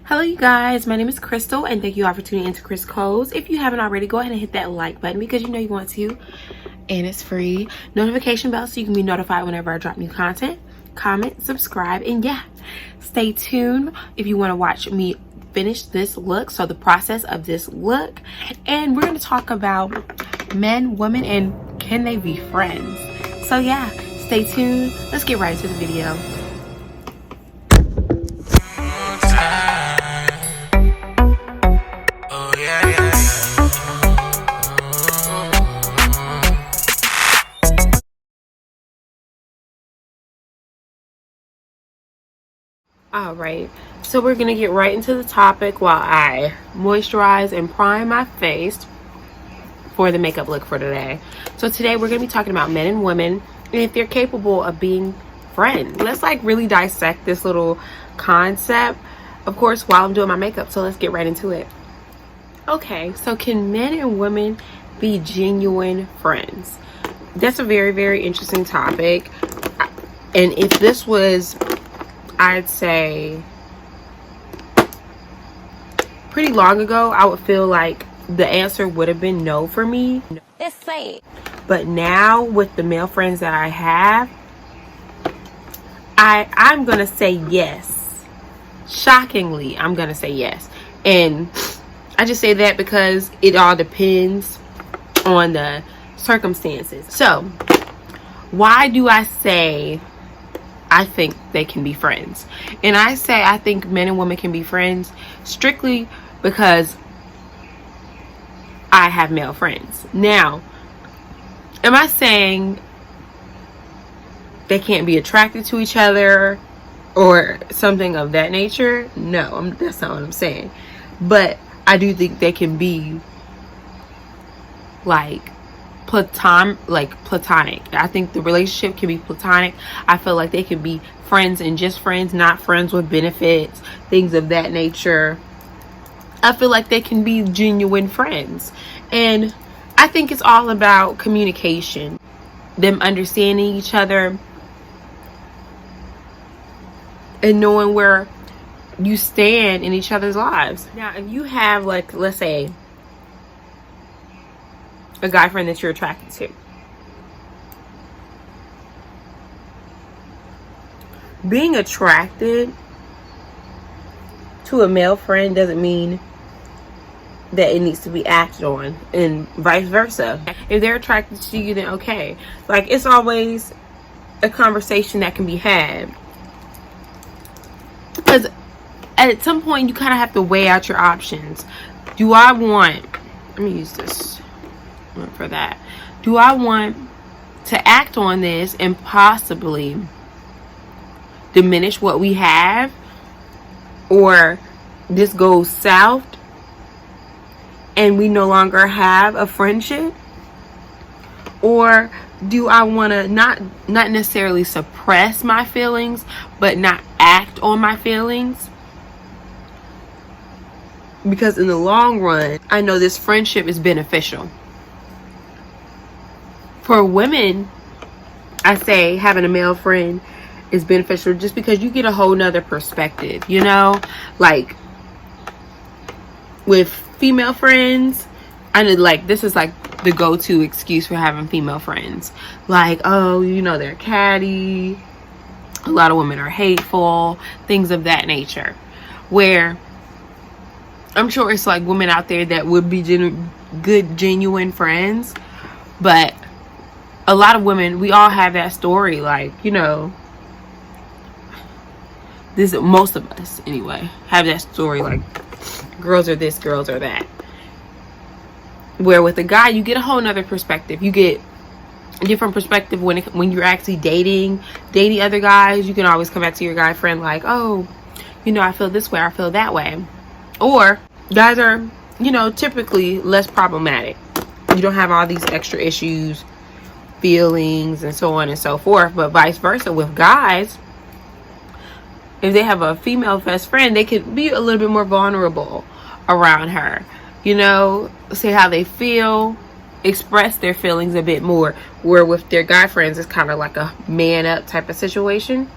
Hello you guys, my name is Crystal and thank you all for tuning into Chris Codes. If you haven't already, go ahead and hit that like button because you know you want to, and it's free. Notification bell so you can be notified whenever I drop new content. Comment, subscribe, and yeah, stay tuned if you want to watch me finish this look, so the process of this look. And we're going to talk about men, women, and can they be friends? So yeah, stay tuned. Let's get right into the video. Alright, so we're going to get right into the topic while I moisturize and prime my face for the makeup look for today. So today we're going to be talking about men and women and if they're capable of being friends. Let's like really dissect this little concept, of course, while I'm doing my makeup. So let's get right into it. Okay, so can men and women be genuine friends? That's a very, very interesting topic. And if this was, I'd say, pretty long ago, I would feel like the answer would have been no for me. It's late. But now with the male friends that I have, I'm gonna say yes. Shockingly, I'm gonna say yes. And I just say that because it all depends on the circumstances. So why do I say I think they can be friends? And I say I think men and women can be friends strictly because I have male friends. Now, am I saying they can't be attracted to each other or something of that nature? No, that's not what I'm saying. But I do think they can be like platonic. I think the relationship can be platonic. I feel like they can be friends and just friends, not friends with benefits, things of that nature. I feel like they can be genuine friends. And I think it's all about communication, them understanding each other and knowing where you stand in each other's lives. Now, if you have, like, let's say a guy friend that you're attracted to, being attracted to a male friend doesn't mean that it needs to be acted on, and vice versa. If they're attracted to you, then okay. Like, it's always a conversation that can be had, because at some point you kind of have to weigh out your options. Do I want, let me use this one for that. Do I want to act on this and possibly diminish what we have, or this goes south and we no longer have a friendship? Or do I want to not necessarily suppress my feelings, but not act on my feelings? Because in the long run, I know this friendship is beneficial. For women, I say having a male friend is beneficial just because you get a whole nother perspective, you know? Like, with female friends, I know, like, this is like the go-to excuse for having female friends. Like, oh, you know, they're catty, a lot of women are hateful, things of that nature. Where I'm sure it's like women out there that would be good, genuine friends, but a lot of women, we all have that story. Like, you know, most of us anyway have that story. Like, girls are this, girls are that. Where with a guy, you get a whole nother perspective. You get a different perspective when you're actually dating other guys. You can always come back to your guy friend like, oh, you know, I feel this way, I feel that way. Or guys are, you know, typically less problematic. You don't have all these extra issues, feelings, and so on and so forth. But vice versa with guys, if they have a female best friend, they could be a little bit more vulnerable around her, you know, say how they feel, express their feelings a bit more, where with their guy friends it's kind of like a man up type of situation.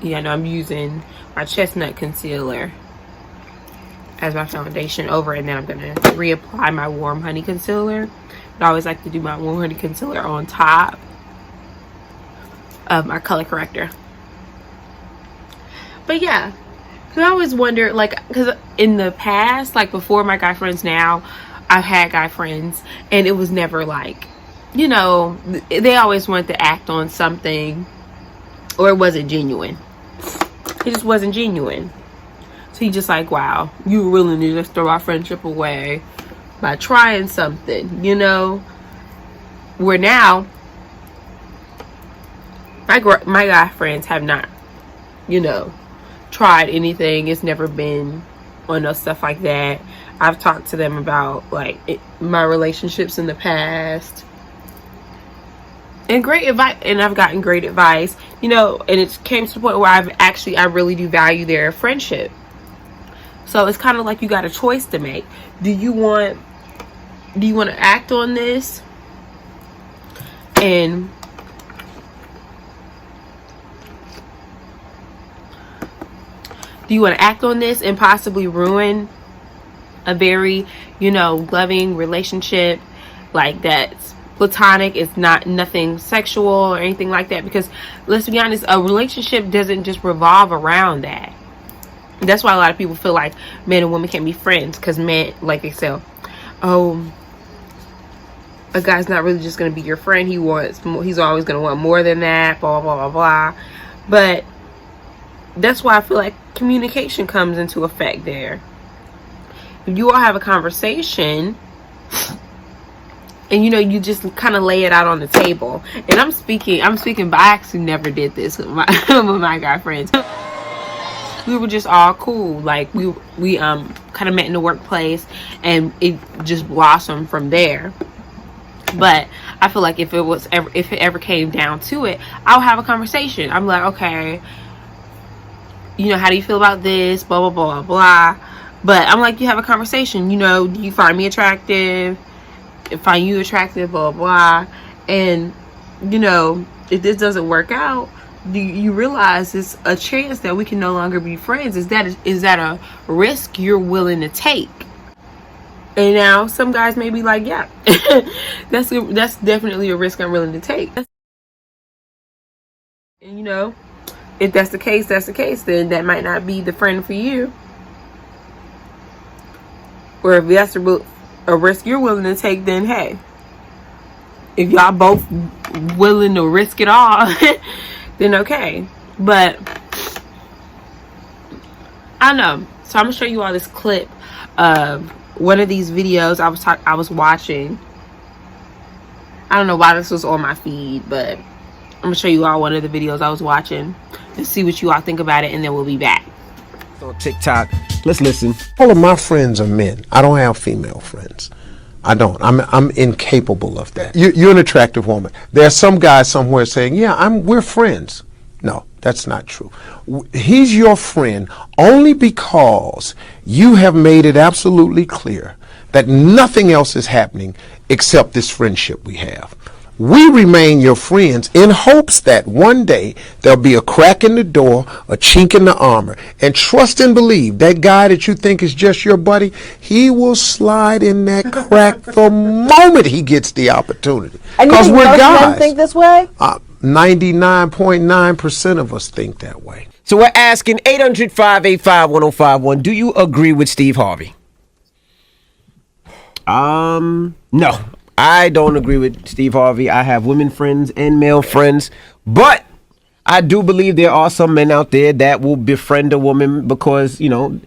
Yeah, no, I'm using my Chestnut concealer as my foundation over, and then I'm gonna reapply my Warm Honey concealer. I always like to do my Warm Honey concealer on top of my color corrector. But yeah, I always wonder, like, because in the past, like before my guy friends now, I've had guy friends, and it was never like, you know, they always wanted to act on something, or it wasn't genuine. It just wasn't genuine. So you just like, wow, you were willing to just throw our friendship away by trying something, you know? Where now, my guy friends have not, you know, tried anything. It's never been on no stuff like that. I've talked to them about like my relationships in the past, and great advice, and I've gotten great advice, you know, and it came to the point where I really do value their friendship. So it's kind of like you got a choice to make. Do you want to act on this and possibly ruin a very, you know, loving relationship like that's platonic? It's not nothing sexual or anything like that, because let's be honest, a relationship doesn't just revolve around that. That's why a lot of people feel like men and women can't be friends, because men, like they say, oh, a guy's not really just going to be your friend. He's always going to want more than that, blah, blah, blah, blah. But that's why I feel like communication comes into effect there. If you all have a conversation, and you know, you just kind of lay it out on the table. And I'm speaking, but I actually never did this with my with my guy friends. We were just all cool. Like we kind of met in the workplace, and it just blossomed from there. But I feel like if it ever came down to it, I'll have a conversation. I'm like, okay, you know, how do you feel about this? Blah blah blah blah. But I'm like, you have a conversation. You know, do you find me attractive? Find you attractive? Blah blah. And you know, if this doesn't work out, do you realize it's a chance that we can no longer be friends? Is that a risk you're willing to take? And now some guys may be like, yeah, that's definitely a risk I'm willing to take. And you know, if that's the case, then that might not be the friend for you. Or if that's a risk you're willing to take, then hey, if y'all both willing to risk it all, then okay. But I don't know. So I'm gonna show you all this clip of one of these videos I was watching. I don't know why this was on my feed, but I'm gonna show you all one of the videos I was watching and see what you all think about it, and then we'll be back. On TikTok, let's listen. All of my friends are men. I don't have female friends. I don't. I'm incapable of that. You're an attractive woman. There's some guy somewhere saying, yeah, we're friends. No, that's not true. He's your friend only because you have made it absolutely clear that nothing else is happening except this friendship we have. We remain your friends in hopes that one day there'll be a crack in the door, a chink in the armor. And trust and believe that guy that you think is just your buddy, he will slide in that crack the moment he gets the opportunity. And you think we're most guys. men think this way? 99.9% of us think that way. So we're asking 800-585-1051, do you agree with Steve Harvey? No. I don't agree with Steve Harvey. I have women friends and male friends, but I do believe there are some men out there that will befriend a woman because, you know,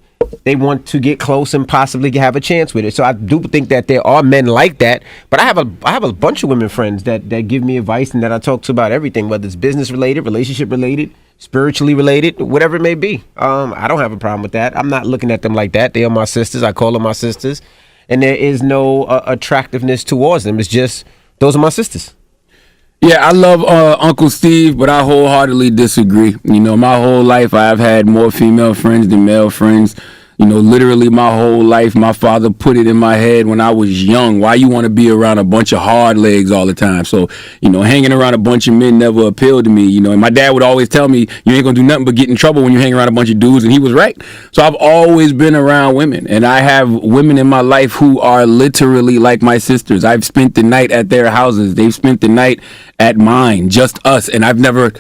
they want to get close and possibly have a chance with it. So I do think that there are men like that, but I have a bunch of women friends that give me advice and that I talk to about everything, whether it's business related, relationship related, spiritually related, whatever it may be. I don't have a problem with that. I'm not looking at them like that. They are my sisters. I call them my sisters. And there is no attractiveness towards them. It's just, those are my sisters. Yeah, I love Uncle Steve, but I wholeheartedly disagree. You know, my whole life I've had more female friends than male friends. You know, literally my whole life, my father put it in my head when I was young. Why you want to be around a bunch of hard legs all the time? So, you know, hanging around a bunch of men never appealed to me, you know. And my dad would always tell me, you ain't going to do nothing but get in trouble when you hang around a bunch of dudes. And he was right. So I've always been around women. And I have women in my life who are literally like my sisters. I've spent the night at their houses. They've spent the night at mine, just us. And I've never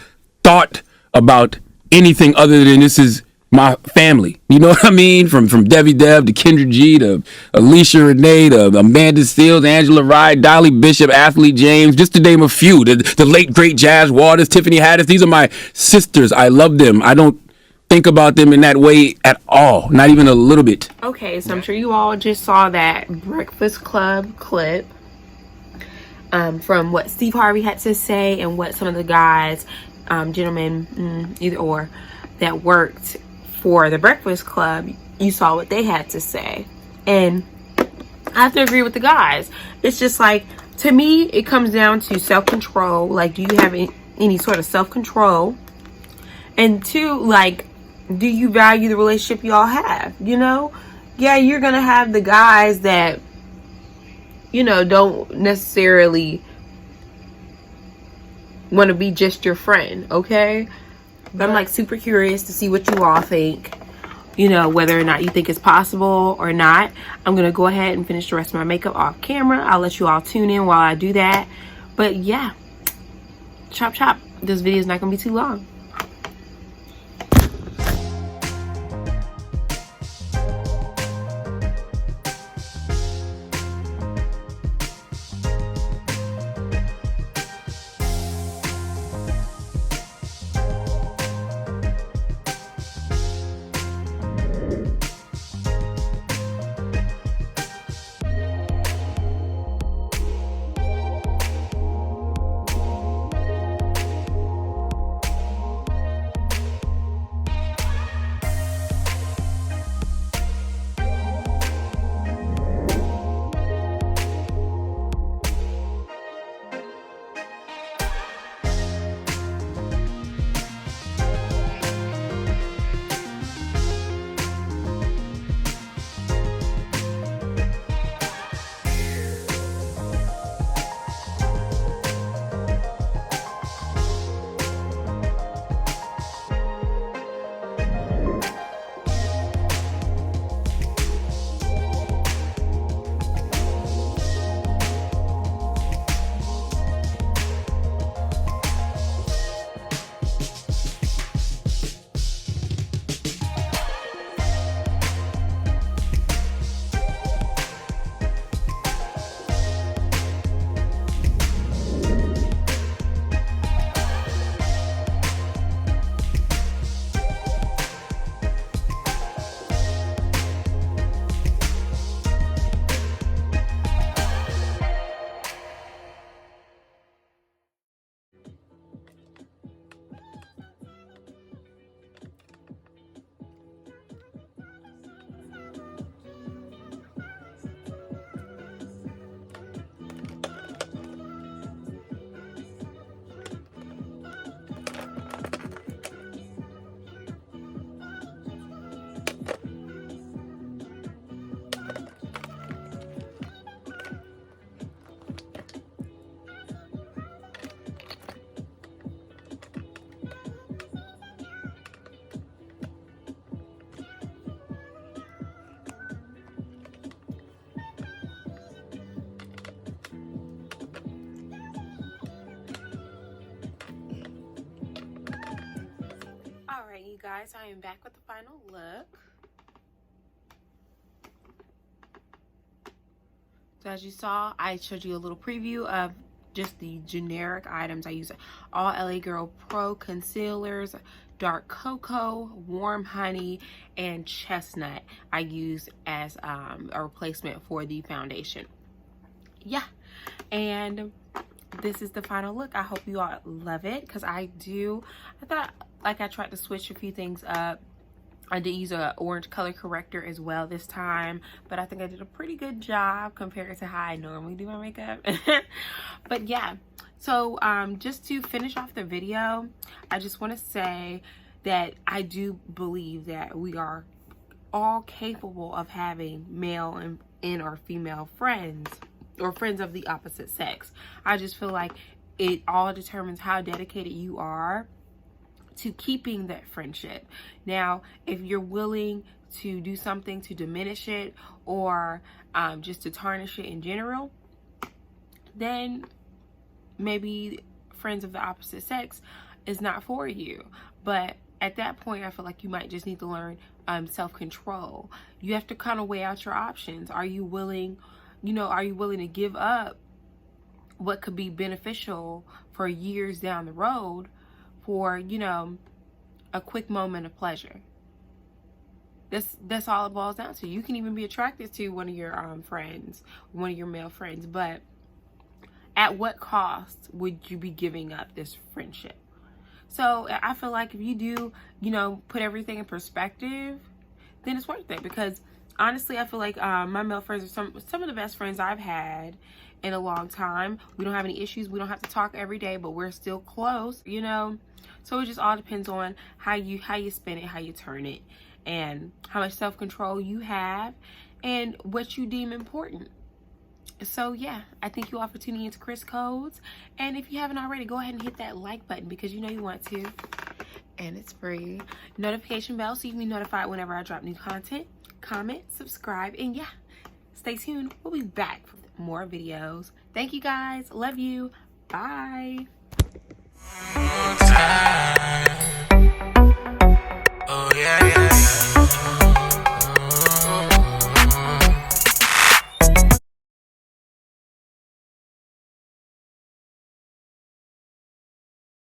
thought about anything other than this is my family. You know what I mean? From Debbie Deb to Kendra G to Alicia Renee to Amanda Seals, Angela Rye, Dolly Bishop, Athlete James, just to name a few. The late, great Jazz Waters, Tiffany Haddish. These are my sisters. I love them. I don't think about them in that way at all. Not even a little bit. Okay, so I'm sure you all just saw that Breakfast Club clip from what Steve Harvey had to say and what some of the guys, gentlemen, either or, that worked for the Breakfast Club, you saw what they had to say. And I have to agree with the guys. It's just like, to me, it comes down to self-control. Like, do you have any sort of self-control? And two, like, do you value the relationship y'all have? You know? Yeah, you're going to have the guys that, you know, don't necessarily want to be just your friend, okay? But I'm like super curious to see what you all think, you know, whether or not you think it's possible or not. I'm going to go ahead and finish the rest of my makeup off camera. I'll let you all tune in while I do that. But yeah, chop chop. This video is not going to be too long. Alright, you guys, I am back with the final look. So as you saw, I showed you a little preview of just the generic items I use. All LA Girl Pro concealers, dark cocoa, warm honey, and chestnut I use as a replacement for the foundation. Yeah, and this is the final look. I hope you all love it, because I do. I thought, like, I tried to switch a few things up. I did use an orange color corrector as well this time, but I think I did a pretty good job compared to how I normally do my makeup. But yeah, so just to finish off the video, I just want to say that I do believe that we are all capable of having male and or female friends, or friends of the opposite sex. I just feel like it all determines how dedicated you are to keeping that friendship. Now, if you're willing to do something to diminish it, or just to tarnish it in general, then maybe friends of the opposite sex is not for you. But at that point, I feel like you might just need to learn self-control. You have to kind of weigh out your options. Are you willing, are you willing to give up what could be beneficial for years down the road for, a quick moment of pleasure? That's all it boils down to. You can even be attracted to one of your friends, one of your male friends, but at what cost would you be giving up this friendship? So I feel like if you do, put everything in perspective, then it's worth it. Because honestly, I feel like my male friends are some of the best friends I've had in a long time. We don't have any issues. We don't have to talk every day, but we're still close, So it just all depends on how you spin it, how you turn it, and how much self-control you have and what you deem important. So yeah, I thank you all for tuning into Chris Codes. And if you haven't already, go ahead and hit that like button, because you know you want to. And it's free. Notification bell so you can be notified whenever I drop new content. Comment, subscribe, and yeah, stay tuned. We'll be back with more videos. Thank you guys. Love you. Bye. Oh yeah, yeah.